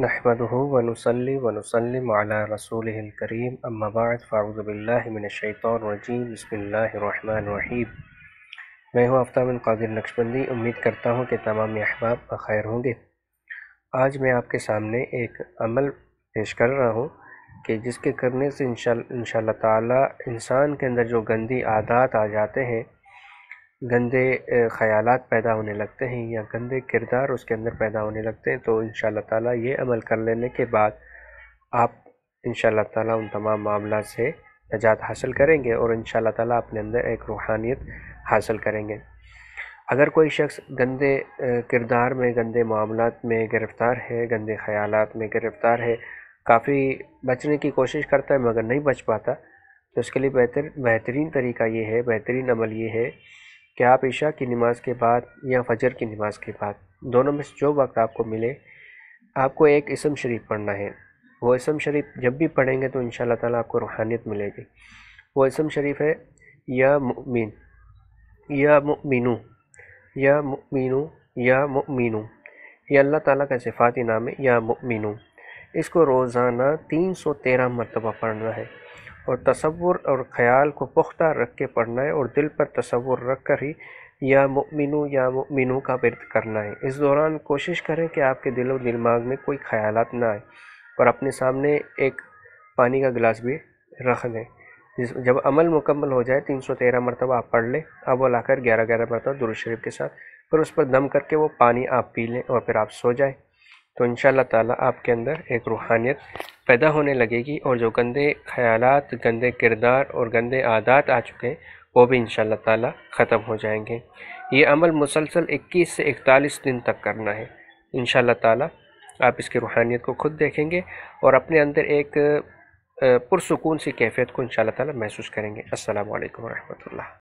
نحمده ونصلي ونسلم على رسوله الكريم اما بعد فاعوذ باللہ من الشیطان الرجیم بسم اللہ الرحمن الرحیم۔ میں ہوں آفتاب بن قادر نقشبندی، امید کرتا ہوں کہ تمام احباب بخیر ہوں گے۔ آج میں آپ کے سامنے ایک عمل پیش کر رہا ہوں کہ جس کے کرنے سے انشاءاللہ تعالی انسان کے اندر جو گندی عادات آ جاتے ہیں، گندے خیالات پیدا ہونے لگتے ہیں یا گندے کردار اس کے اندر پیدا ہونے لگتے ہیں، تو انشاءاللہ تعالی یہ عمل کر لینے کے بعد آپ انشاءاللہ تعالی ان تمام معاملات سے نجات حاصل کریں گے اور انشاءاللہ تعالی اپنے اندر ایک روحانیت حاصل کریں گے۔ اگر کوئی شخص گندے کردار میں، گندے معاملات میں گرفتار ہے، گندے خیالات میں گرفتار ہے، کافی بچنے کی کوشش کرتا ہے مگر نہیں بچ پاتا، تو اس کے لیے بہترین طریقہ یہ ہے، بہترین عمل یہ ہے کہ آپ عشاء کی نماز کے بعد یا فجر کی نماز کے بعد، دونوں میں سے جو وقت آپ کو ملے، آپ کو ایک اسم شریف پڑھنا ہے۔ وہ اسم شریف جب بھی پڑھیں گے تو انشاءاللہ تعالیٰ آپ کو روحانیت ملے گی۔ وہ اسم شریف ہے یا مؤمن، یا مؤمنو، یا مؤمنو، یا مؤمنو۔ یہ اللہ تعالیٰ کا صفاتی نام ہے، یا مؤمنو۔ اس کو روزانہ 313 مرتبہ پڑھنا ہے اور تصور اور خیال کو پختہ رکھ کے پڑھنا ہے اور دل پر تصور رکھ کر ہی یا مؤمنو کا ورد کرنا ہے۔ اس دوران کوشش کریں کہ آپ کے دل و دماغ میں کوئی خیالات نہ آئے اور اپنے سامنے ایک پانی کا گلاس بھی رکھ لیں۔ جب عمل مکمل ہو جائے 313 مرتبہ آپ پڑھ لیں، اب وہ لا کر 11 مرتبہ درود شریف کے ساتھ پھر اس پر دم کر کے وہ پانی آپ پی لیں اور پھر آپ سو جائیں، تو انشاءاللہ تعالیٰ آپ کے اندر ایک روحانیت پیدا ہونے لگے گی اور جو گندے خیالات، گندے کردار اور گندے عادات آ چکے ہیں وہ بھی انشاءاللہ تعالیٰ ختم ہو جائیں گے۔ یہ عمل مسلسل 21 سے 41 دن تک کرنا ہے۔ انشاءاللہ تعالیٰ آپ اس کی روحانیت کو خود دیکھیں گے اور اپنے اندر ایک پرسکون سی کیفیت کو انشاءاللہ تعالیٰ محسوس کریں گے۔ السلام علیکم ورحمۃ اللہ۔